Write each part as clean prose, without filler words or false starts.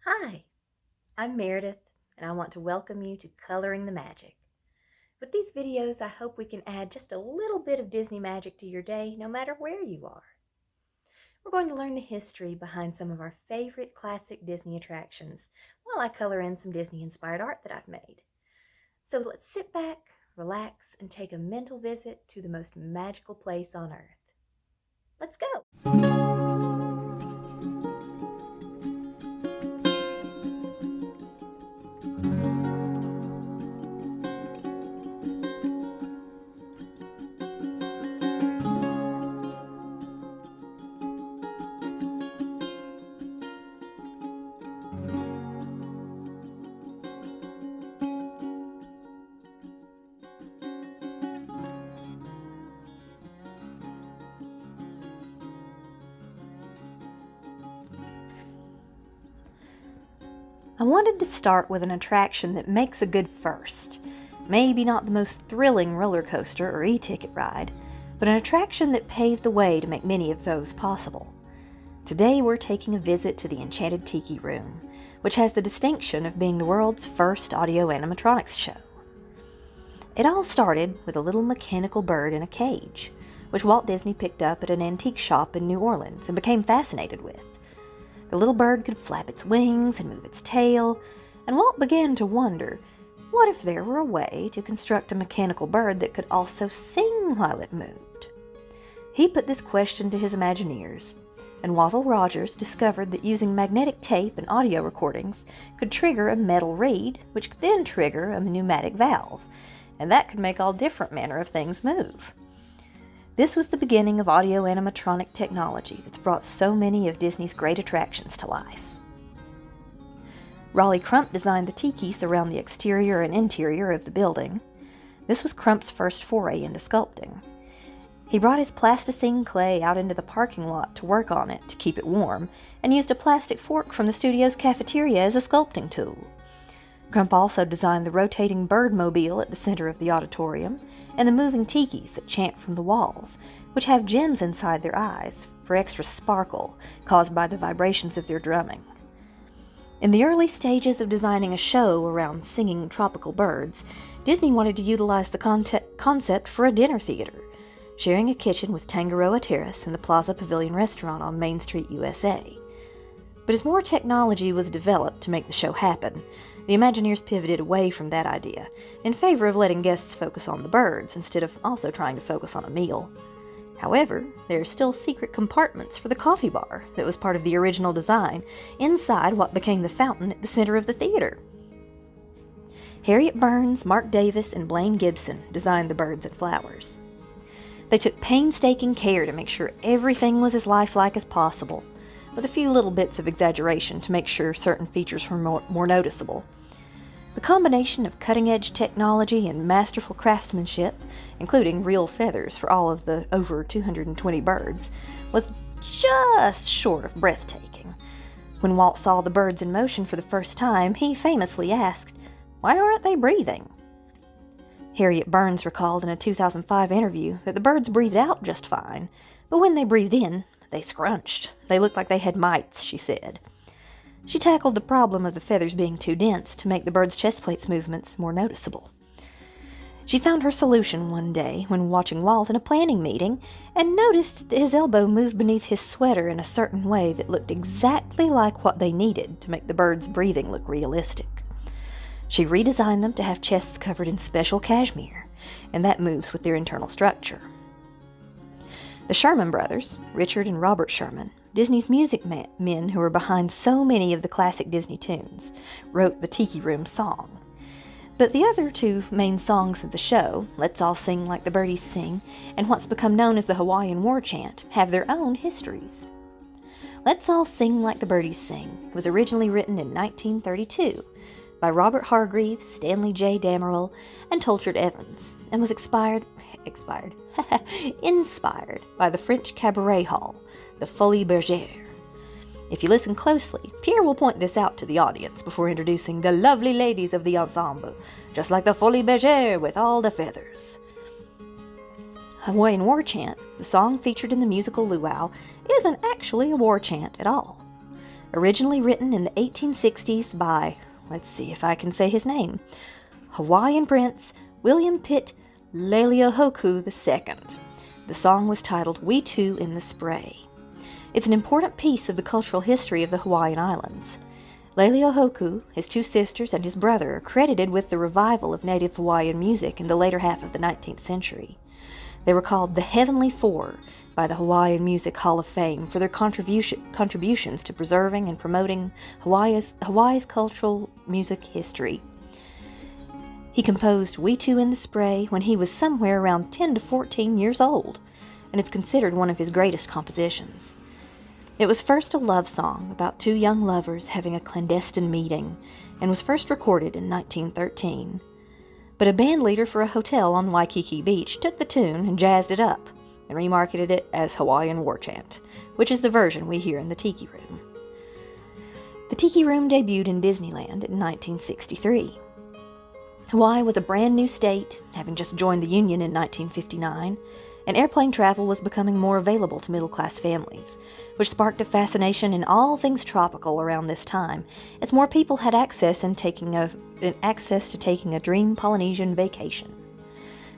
Hi, I'm Meredith, and I want to welcome you to Coloring the Magic. With these videos, I hope we can add just a little bit of Disney magic to your day, no matter where you are. We're going to learn the history behind some of our favorite classic Disney attractions while I color in some Disney-inspired art that I've made. So let's sit back, relax, and take a mental visit to the most magical place on Earth. Let's go! I wanted to start with an attraction that makes a good first. Maybe not the most thrilling roller coaster or e-ticket ride, but an attraction that paved the way to make many of those possible. Today we're taking a visit to the Enchanted Tiki room, which has the distinction of being the world's first audio animatronics show. It all started with a little mechanical bird in a cage, which Walt Disney picked up at an antique shop in New Orleans and became fascinated with. The little bird could flap its wings and move its tail, and Walt began to wonder, what if there were a way to construct a mechanical bird that could also sing while it moved? He put this question to his Imagineers, and Waddle Rogers discovered that using magnetic tape and audio recordings could trigger a metal reed, which could then trigger a pneumatic valve, and that could make all different manner of things move. This was the beginning of audio animatronic technology that's brought so many of Disney's great attractions to life. Raleigh Crump designed the tikis around the exterior and interior of the building. This was Crump's first foray into sculpting. He brought his plasticine clay out into the parking lot to work on it to keep it warm, and used a plastic fork from the studio's cafeteria as a sculpting tool. Crump also designed the rotating birdmobile at the center of the auditorium, and the moving tikis that chant from the walls, which have gems inside their eyes for extra sparkle caused by the vibrations of their drumming. In the early stages of designing a show around singing tropical birds, Disney wanted to utilize the concept for a dinner theater, sharing a kitchen with Tangaroa Terrace and the Plaza Pavilion restaurant on Main Street, USA. But as more technology was developed to make the show happen, the Imagineers pivoted away from that idea in favor of letting guests focus on the birds instead of also trying to focus on a meal. However, there are still secret compartments for the coffee bar that was part of the original design inside what became the fountain at the center of the theater. Harriet Burns, Mark Davis, and Blaine Gibson designed the birds and flowers. They took painstaking care to make sure everything was as lifelike as possible, with a few little bits of exaggeration to make sure certain features were more noticeable. The combination of cutting-edge technology and masterful craftsmanship, including real feathers for all of the over 220 birds, was just short of breathtaking. When Walt saw the birds in motion for the first time, he famously asked, "Why aren't they breathing?" Harriet Burns recalled in a 2005 interview that the birds breathed out just fine, but when they breathed in, they scrunched. They looked like they had mites, she said. She tackled the problem of the feathers being too dense to make the bird's chest plates movements more noticeable. She found her solution one day when watching Walt in a planning meeting and noticed that his elbow moved beneath his sweater in a certain way that looked exactly like what they needed to make the bird's breathing look realistic. She redesigned them to have chests covered in special cashmere, and that moves with their internal structure. The Sherman brothers, Richard and Robert Sherman, Disney's music men who were behind so many of the classic Disney tunes, wrote the Tiki Room song. But the other two main songs of the show, Let's All Sing Like the Birdies Sing and what's become known as the Hawaiian War Chant, have their own histories. Let's All Sing Like the Birdies Sing was originally written in 1932 by Robert Hargreaves, Stanley J. Damerel, and Tolchard Evans, and was inspired by the French cabaret hall, the Folies Bergère. If you listen closely, Pierre will point this out to the audience before introducing the lovely ladies of the ensemble, just like the Folies Bergère with all the feathers. Hawaiian War Chant, the song featured in the musical Luau, isn't actually a war chant at all. Originally written in the 1860s by, let's see if I can say his name, Hawaiian Prince William Pitt Leleohoku II. The song was titled We Two in the Spray. It's an important piece of the cultural history of the Hawaiian Islands. Leleohoku, his two sisters, and his brother are credited with the revival of native Hawaiian music in the later half of the 19th century. They were called the Heavenly Four by the Hawaiian Music Hall of Fame for their contributions to preserving and promoting Hawaii's cultural music history. He composed We Two in the Spray when he was somewhere around 10 to 14 years old, and it's considered one of his greatest compositions. It was first a love song about two young lovers having a clandestine meeting, and was first recorded in 1913. But a band leader for a hotel on Waikiki Beach took the tune and jazzed it up, and remarketed it as Hawaiian War Chant, which is the version we hear in the Tiki Room. The Tiki Room debuted in Disneyland in 1963. Hawaii was a brand new state, having just joined the Union in 1959, and airplane travel was becoming more available to middle-class families, which sparked a fascination in all things tropical around this time, as more people had access to taking a dream Polynesian vacation.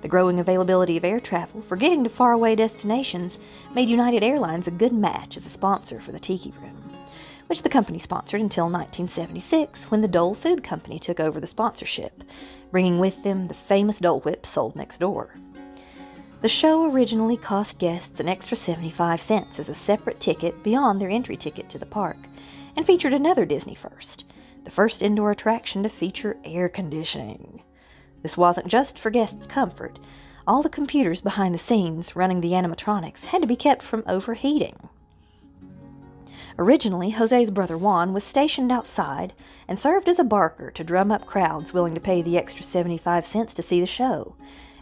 The growing availability of air travel for getting to faraway destinations made United Airlines a good match as a sponsor for the Tiki Room, which the company sponsored until 1976, when the Dole Food Company took over the sponsorship, bringing with them the famous Dole Whip sold next door. The show originally cost guests an extra 75 cents as a separate ticket beyond their entry ticket to the park, and featured another Disney first, the first indoor attraction to feature air conditioning. This wasn't just for guests' comfort. All the computers behind the scenes running the animatronics had to be kept from overheating. Originally, José's brother Juan was stationed outside and served as a barker to drum up crowds willing to pay the extra 75 cents to see the show,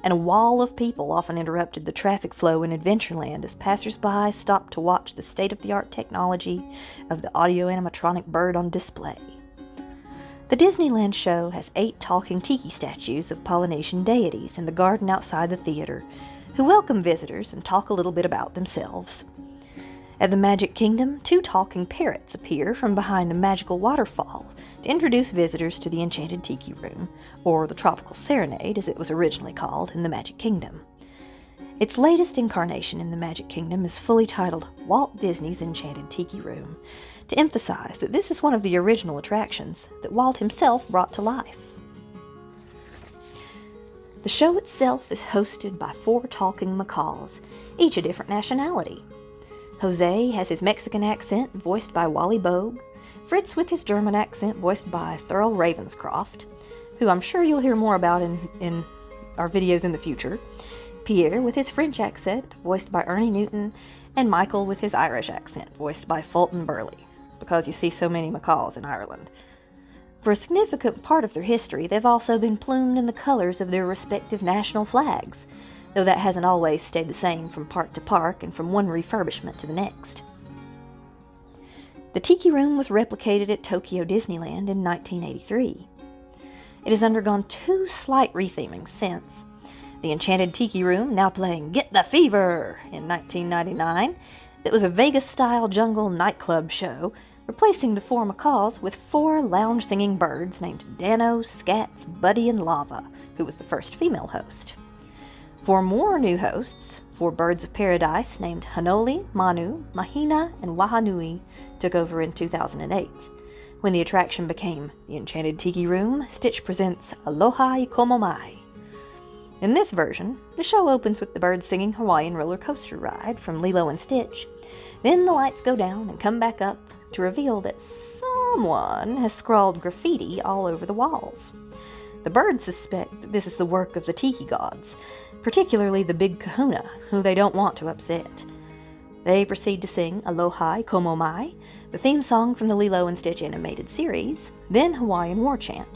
and a wall of people often interrupted the traffic flow in Adventureland as passers-by stopped to watch the state-of-the-art technology of the audio-animatronic bird on display. The Disneyland show has 8 talking tiki statues of Polynesian deities in the garden outside the theater, who welcome visitors and talk a little bit about themselves. At the Magic Kingdom, 2 talking parrots appear from behind a magical waterfall to introduce visitors to the Enchanted Tiki Room, or the Tropical Serenade as it was originally called in the Magic Kingdom. Its latest incarnation in the Magic Kingdom is fully titled Walt Disney's Enchanted Tiki Room, to emphasize that this is one of the original attractions that Walt himself brought to life. The show itself is hosted by 4 talking macaws, each a different nationality. José has his Mexican accent, voiced by Wally Bogue, Fritz with his German accent, voiced by Thurl Ravenscroft, who I'm sure you'll hear more about in our videos in the future, Pierre with his French accent, voiced by Ernie Newton, and Michael with his Irish accent, voiced by Fulton Burley, because you see so many macaws in Ireland. For a significant part of their history, they've also been plumed in the colors of their respective national flags, though that hasn't always stayed the same from park to park and from one refurbishment to the next. The Tiki Room was replicated at Tokyo Disneyland in 1983. It has undergone 2 slight rethemings since. The Enchanted Tiki Room, now playing Get the Fever in 1999, that was a Vegas-style jungle nightclub show, replacing the 4 macaws with 4 lounge-singing birds named Dano, Scats, Buddy, and Lava, who was the first female host. 4 more new hosts, 4 birds of paradise named Hanoli, Manu, Mahina, and Wahanui, took over in 2008. When the attraction became the Enchanted Tiki Room, Stitch presents Aloha I Komo Mai. In this version, the show opens with the birds singing Hawaiian roller coaster ride from Lilo and Stitch. Then the lights go down and come back up to reveal that someone has scrawled graffiti all over the walls. The birds suspect that this is the work of the Tiki gods, particularly the Big Kahuna, who they don't want to upset. They proceed to sing Aloha I Komo Mai, the theme song from the Lilo and Stitch animated series, then Hawaiian War Chant,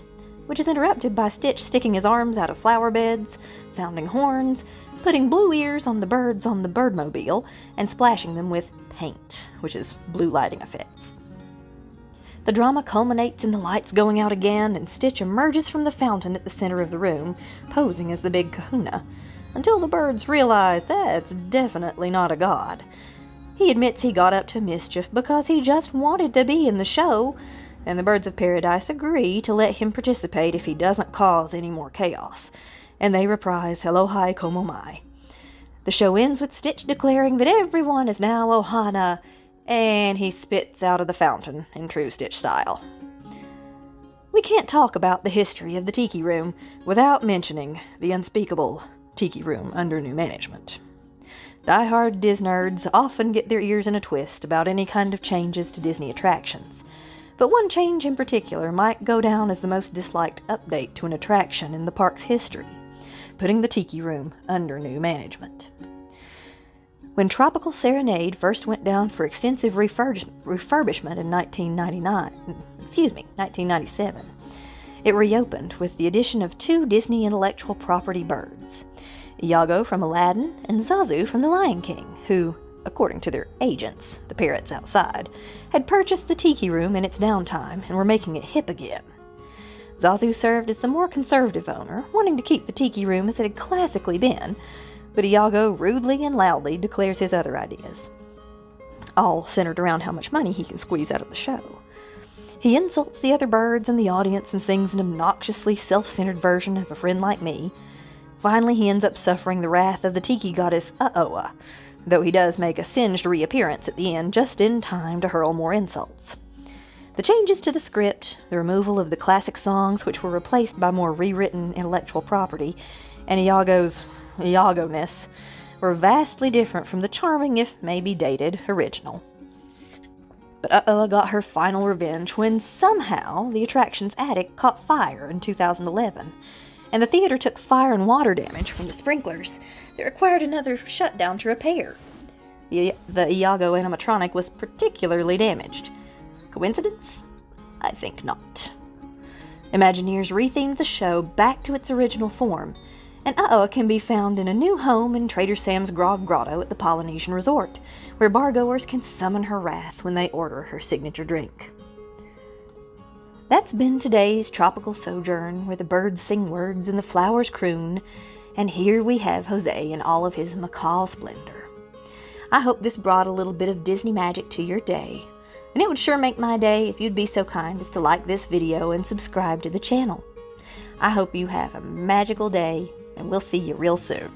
which is interrupted by Stitch sticking his arms out of flower beds, sounding horns, putting blue ears on the birds on the Birdmobile, and splashing them with paint, which is blue lighting effects. The drama culminates in the lights going out again, and Stitch emerges from the fountain at the center of the room, posing as the Big Kahuna, until the birds realize that's definitely not a god. He admits he got up to mischief because he just wanted to be in the show, and the birds of paradise agree to let him participate if he doesn't cause any more chaos, and they reprise Hello Hi Como Mai. The show ends with Stitch declaring that everyone is now Ohana, and he spits out of the fountain in true Stitch style. We can't talk about the history of the Tiki Room without mentioning the unspeakable Tiki Room under new management. Die-hard Disnerds often get their ears in a twist about any kind of changes to Disney attractions, but one change in particular might go down as the most disliked update to an attraction in the park's history, putting the Tiki Room under new management. When Tropical Serenade first went down for extensive refurbishment in 1997, it reopened with the addition of 2 Disney intellectual property birds, Iago from Aladdin and Zazu from The Lion King, who, according to their agents, the parrots outside, had purchased the Tiki Room in its downtime and were making it hip again. Zazu served as the more conservative owner, wanting to keep the Tiki Room as it had classically been, but Iago rudely and loudly declares his other ideas, all centered around how much money he can squeeze out of the show. He insults the other birds and the audience and sings an obnoxiously self-centered version of A Friend Like Me. Finally, he ends up suffering the wrath of the Tiki goddess Uh-Oa, though he does make a singed reappearance at the end just in time to hurl more insults. The changes to the script, the removal of the classic songs which were replaced by more rewritten intellectual property, and Iago's Iago-ness were vastly different from the charming, if maybe dated, original. But Uh-Oa got her final revenge when somehow the attraction's attic caught fire in 2011, and the theater took fire and water damage from the sprinklers that required another shutdown to repair. The Iago animatronic was particularly damaged. Coincidence? I think not. Imagineers rethemed the show back to its original form, and Uh-Oa can be found in a new home in Trader Sam's Grog Grotto at the Polynesian Resort, where bargoers can summon her wrath when they order her signature drink. That's been today's tropical sojourn, where the birds sing words and the flowers croon, and here we have José in all of his macaw splendor. I hope this brought a little bit of Disney magic to your day, and it would sure make my day if you'd be so kind as to like this video and subscribe to the channel. I hope you have a magical day, and we'll see you real soon.